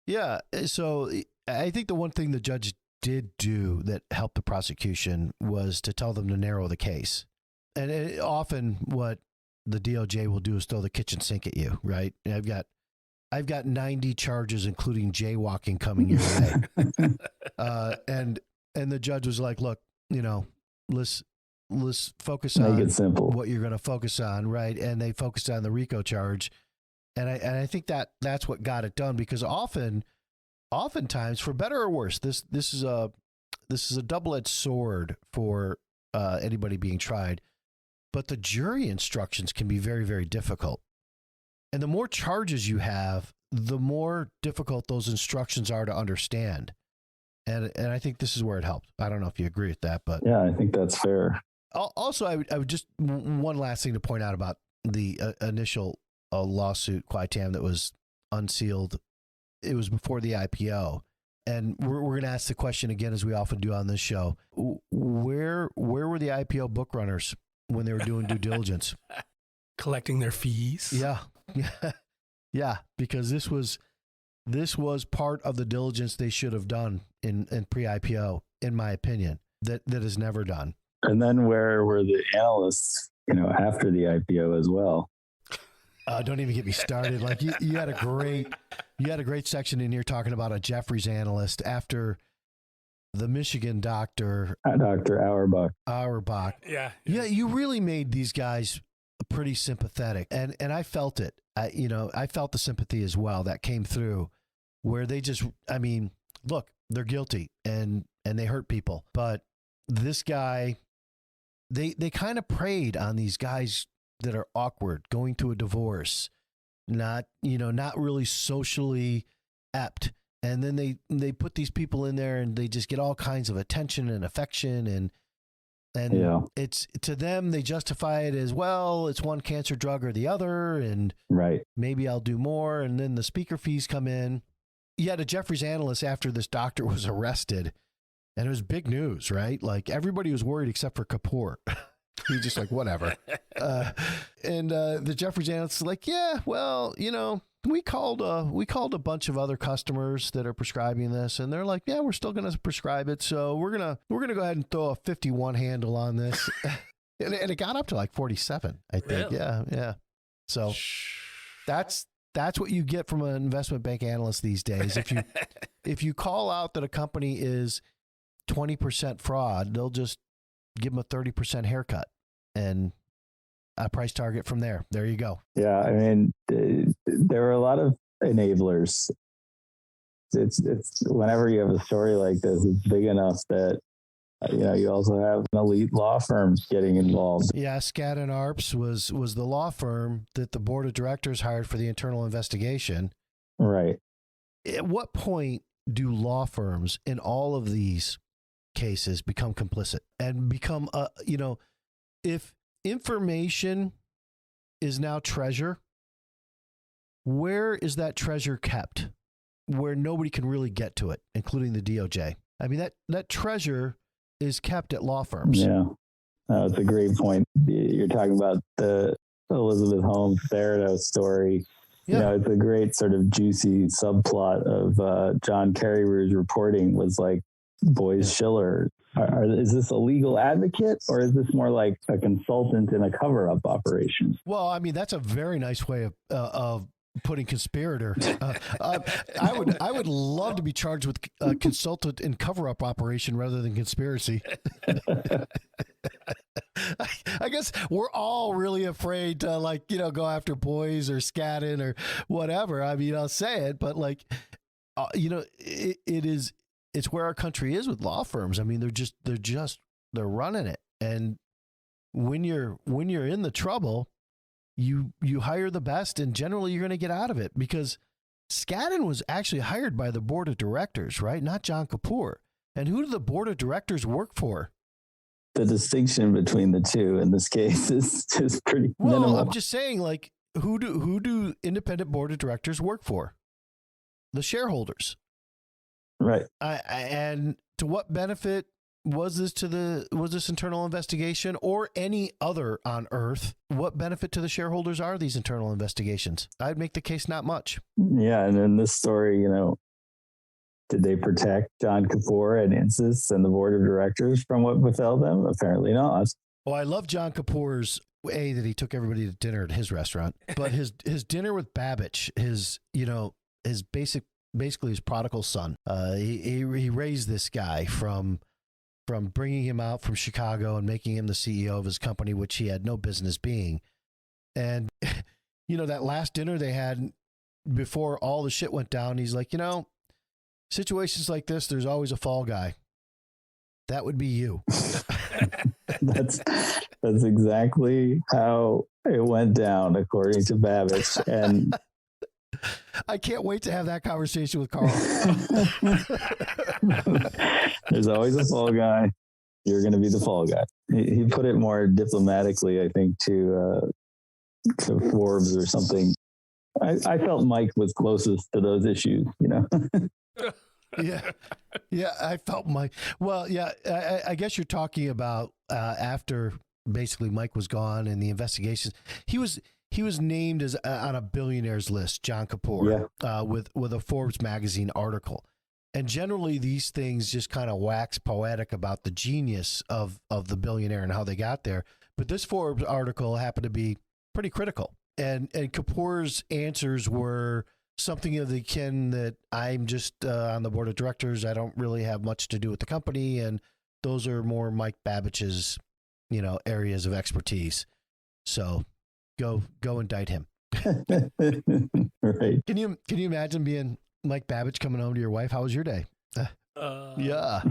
Yeah. So I think the one thing the judge did do that helped the prosecution was to tell them to narrow the case. And often what the DOJ will do is throw the kitchen sink at you, right? I've got 90 charges, including jaywalking, coming your way. And the judge was like, look, let's focus on make it simple. What you're going to focus on, right? And they focused on the RICO charge. And I think that's what got it done, because oftentimes, for better or worse, this is a double-edged sword for anybody being tried. But the jury instructions can be very, very difficult. And the more charges you have, the more difficult those instructions are to understand. And I think this is where it helped. I don't know if you agree with that, but yeah, I think that's fair. Also, I would just, one last thing to point out about the initial lawsuit, qui tam, that was unsealed. It was before the IPO. And we're going to ask the question again, as we often do on this show. Where were the IPO book runners when they were doing due diligence? Collecting their fees. Yeah, because this was part of the diligence they should have done in pre-IPO, in my opinion. that is never done. And then where were the analysts, after the IPO as well? Don't even get me started. Like you had a great section in here talking about a Jefferies analyst after the Michigan doctor, Dr. Auerbach. Yeah. You really made these guys pretty sympathetic, and I felt it. I felt the sympathy as well that came through, where they just, look, they're guilty and they hurt people, but this guy, they kind of preyed on these guys that are awkward, going through a divorce, not really socially apt. And then they put these people in there and they just get all kinds of attention and affection. And it's, to them, they justify it as, well, it's one cancer drug or the other. And right, maybe I'll do more. And then the speaker fees come in. You had a Jefferies analyst after this doctor was arrested, and it was big news, right? Like everybody was worried except for Kapoor. He's just like, whatever. And the Jefferies analyst is like, yeah, well, we called a bunch of other customers that are prescribing this, and they're like, yeah, we're still going to prescribe it. So we're going to go ahead and throw a 51 handle on this. and it got up to like 47, I think. Really? Yeah. So that's what you get from an investment bank analyst these days. If you call out that a company is 20% fraud, they'll just give them a 30% haircut and a price target from there. There you go. Yeah. There were a lot of enablers. It's whenever you have a story like this, it's big enough that, you also have elite law firms getting involved. Yeah. Skadden Arps was the law firm that the board of directors hired for the internal investigation. Right. At what point do law firms in all of these cases become complicit and become, if information is now treasure, where is that treasure kept where nobody can really get to it, including the DOJ? That treasure is kept at law firms. Yeah, that's a great point. You're talking about the Elizabeth Holmes Theranos story. Yeah. It's a great sort of juicy subplot of John Carreyrou's reporting was like, Boys Schiller. Is this a legal advocate, or is this more like a consultant in a cover-up operation? Well, that's a very nice way of putting conspirator. I would love to be charged with a consultant in cover-up operation rather than conspiracy. I guess we're all really afraid to go after Boys or Skadden or whatever. I'll say it, but it's where our country is with law firms. They're running it. And when you're in the trouble, you hire the best, and generally you're going to get out of it, because Skadden was actually hired by the board of directors, right? Not John Kapoor. And who do the board of directors work for? The distinction between the two in this case is pretty minimal. I'm just saying, who do independent board of directors work for? The shareholders. Right. And to what benefit was this internal investigation, or any other on earth? What benefit to the shareholders are these internal investigations? I'd make the case not much. Yeah. And in this story, did they protect John Kapoor and Insys and the board of directors from what befell them? Apparently not. Well, I love John Kapoor's that he took everybody to dinner at his restaurant, but his dinner with Babbage, his basically his prodigal son. He raised this guy from bringing him out from Chicago and making him the CEO of his company, which he had no business being. And, that last dinner they had before all the shit went down, he's like, situations like this, there's always a fall guy. That would be you. That's exactly how it went down, according to Babbage. And I can't wait to have that conversation with Carl. There's always a fall guy. You're going to be the fall guy. He put it more diplomatically, I think, to Forbes or something. I felt Mike was closest to those issues, Yeah, I felt Mike. Well, yeah, I guess you're talking about after basically Mike was gone and the investigations. He was named as on a billionaires list, John Kapoor, with a Forbes magazine article. And generally these things just kind of wax poetic about the genius of the billionaire and how they got there. But this Forbes article happened to be pretty critical. And Kapoor's answers were something of the kin that I'm just on the board of directors. I don't really have much to do with the company. And those are more Mike Babbitt's, areas of expertise. So go indict him. Right. Can you imagine being Mike Babbage coming home to your wife? How was your day? Yeah.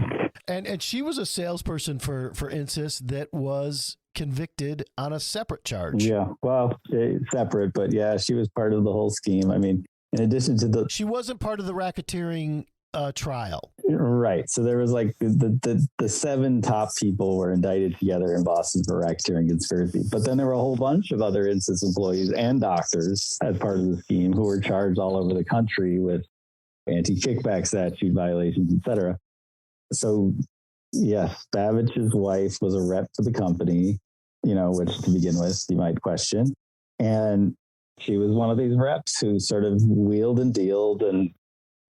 And she was a salesperson for Insys that was convicted on a separate charge. Yeah. Well, separate, but yeah, she was part of the whole scheme. I mean, in addition to she wasn't part of the racketeering trial. Right. So there was like the 7 top people were indicted together in Boston for racketeering conspiracy. But then there were a whole bunch of other Insys employees and doctors as part of the scheme who were charged all over the country with anti-kickback statute violations, et cetera. So yes, Babbage's wife was a rep for the company, which to begin with, you might question. And she was one of these reps who sort of wheeled and dealed and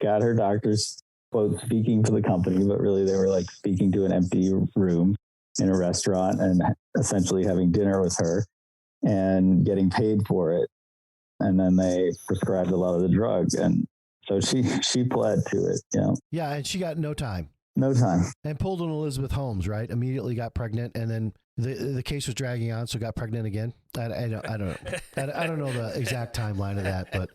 got her doctors, quote, speaking for the company, but really they were like speaking to an empty room in a restaurant and essentially having dinner with her and getting paid for it. And then they prescribed a lot of the drug. And so she pled to it, Yeah, and she got no time. No time. And pulled an Elizabeth Holmes, right? Immediately got pregnant, and then the case was dragging on, so got pregnant again. I don't know. I don't know the exact timeline of that, but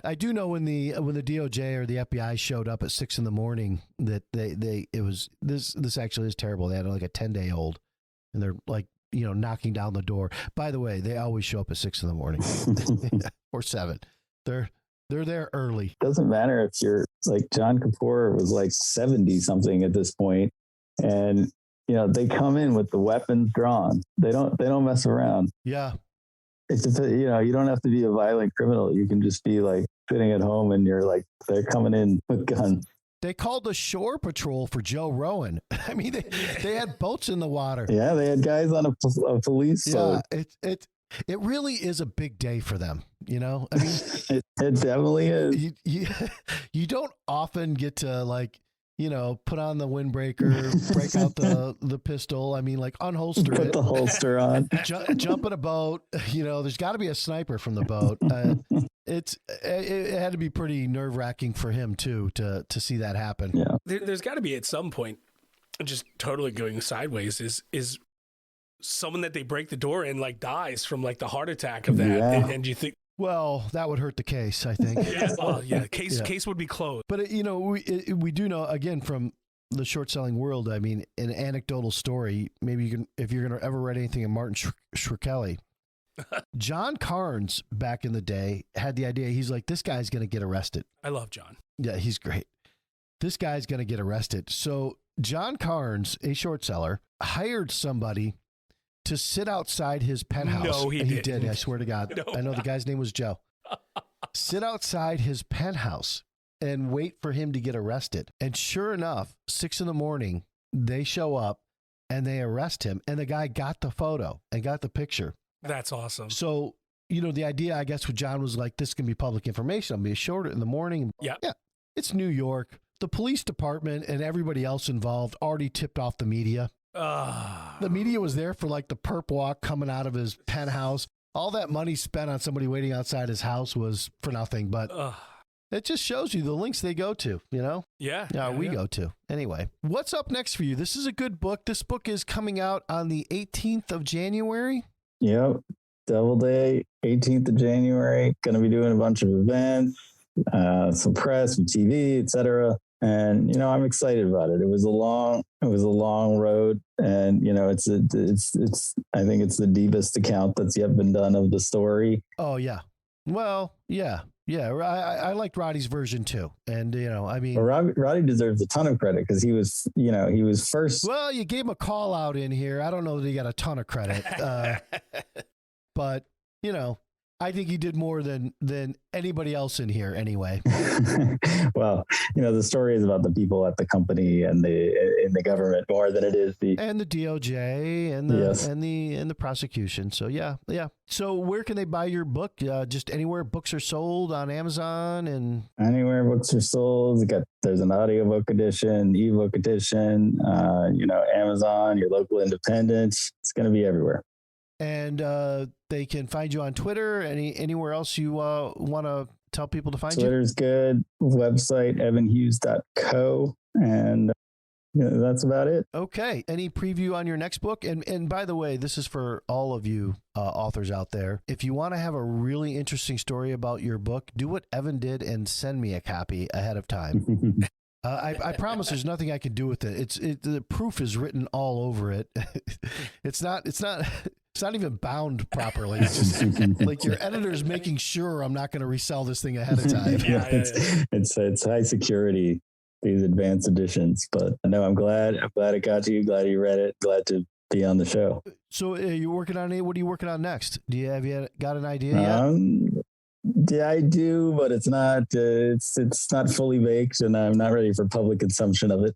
I do know when the DOJ or the FBI showed up at 6 a.m. that it was this actually is terrible. They had like a 10-day-old, and they're like knocking down the door. By the way, they always show up at 6 a.m. or 7. They're there early. Doesn't matter if you're like John Kapoor was like 70 something at this point, and they come in with the weapons drawn. They don't mess around. Yeah. It's you don't have to be a violent criminal. You can just be like sitting at home and you're like, they're coming in with guns. They called the shore patrol for Joe Rowan. I mean, they had boats in the water. Yeah, they had guys on a police boat. Yeah, it really is a big day for them. I mean, it definitely is. You don't often get to put on the windbreaker, break out the pistol. I mean, like unholster Put the holster on. Jump in a boat. There's got to be a sniper from the boat. It had to be pretty nerve-wracking for him too to see that happen. Yeah, there's got to be at some point, just totally going sideways. Is someone that they break the door in dies from the heart attack of that, yeah. and you think. Well, that would hurt the case, I think. Case would be closed. But we do know again from the short selling world. I mean, an anecdotal story. Maybe you can, if you're going to ever read anything of Martin Shkreli. John Carnes back in the day had the idea. He's like, this guy's going to get arrested. I love John. Yeah, he's great. This guy's going to get arrested. So John Carnes, a short seller, hired somebody to sit outside his penthouse. No, he did. I swear to God. No. I know the guy's name was Joe. Sit outside his penthouse and wait for him to get arrested. And sure enough, 6 a.m, they show up and they arrest him. And the guy got the photo and got the picture. That's awesome. So, the idea, I guess, with John was like, this can be public information. I'll be short in the morning. Yeah. It's New York. The police department and everybody else involved already tipped off the media. The media was there for the perp walk coming out of his penthouse. All that money spent on somebody waiting outside his house was for nothing, but it just shows you the links they go to, Yeah. We go to. Anyway, what's up next for you? This is a good book. This book is coming out on the 18th of January. Yep. Double Day, 18th of January. Going to be doing a bunch of events, some press, some TV, etc. And I'm excited about it. It was a long road, and it's I think it's the deepest account that's yet been done of the story. Oh yeah, well yeah. I liked Roddy's version too, and Roddy deserves a ton of credit because he was first. Well, you gave him a call out in here. I don't know that he got a ton of credit, but I think you did more than anybody else in here anyway. Well, the story is about the people at the company and in the government more than it is the DOJ and the yes. and the prosecution. So yeah. So where can they buy your book? Just anywhere books are sold, on Amazon and anywhere books are sold. There's an audiobook edition, ebook edition, Amazon, your local independents. It's going to be everywhere. And they can find you on Twitter. Anywhere else you want to tell people to find Twitter's good. Website, evanhughes.co. And that's about it. Okay. Any preview on your next book? And by the way, this is for all of you authors out there. If you want to have a really interesting story about your book, do what Evan did and send me a copy ahead of time. I promise there's nothing I can do with it. The proof is written all over it. It's not even bound properly. It's just like your editor's making sure I'm not going to resell this thing ahead of time. It's high security, these advanced editions. But no, I'm glad it got to you. Glad you read it. Glad to be on the show. So you're working on it. What are you working on next? Have you got an idea yet? Yeah, I do, but it's not. It's not fully baked, and I'm not ready for public consumption of it.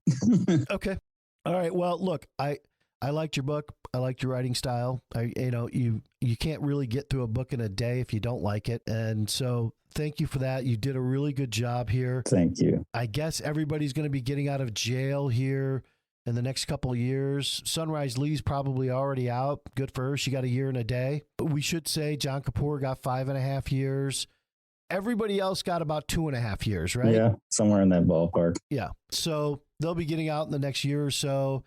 Okay. All right. Well, look, I liked your book. I liked your writing style. You can't really get through a book in a day if you don't like it, and so thank you for that. You did a really good job here. Thank you. I guess everybody's going to be getting out of jail here in the next couple of years. Sunrise Lee's probably already out. Good for her. She got a year and a day. But we should say John Kapoor got 5.5 years. Everybody else got about 2.5 years, right? Yeah, somewhere in that ballpark. Yeah. So they'll be getting out in the next year or so.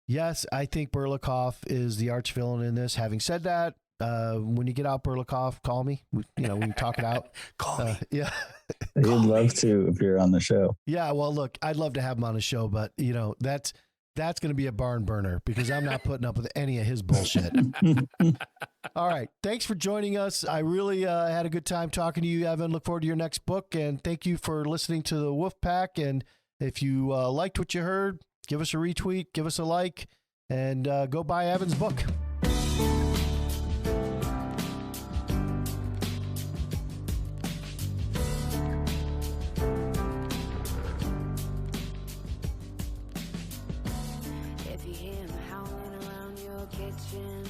Yes, I think Berlikov is the arch villain in this. Having said that, when you get out Berlikov, call me. We can talk it out. Call me. Yeah. He'd love to appear on the show. Yeah. Well, look, I'd love to have him on the show, but that's going to be a barn burner because I'm not putting up with any of his bullshit. All right. Thanks for joining us. I really had a good time talking to you, Evan. Look forward to your next book. And thank you for listening to the Wolf Pack. And if you liked what you heard, give us a retweet, give us a like, and go buy Evan's book. If you hear him howling around your kitchen,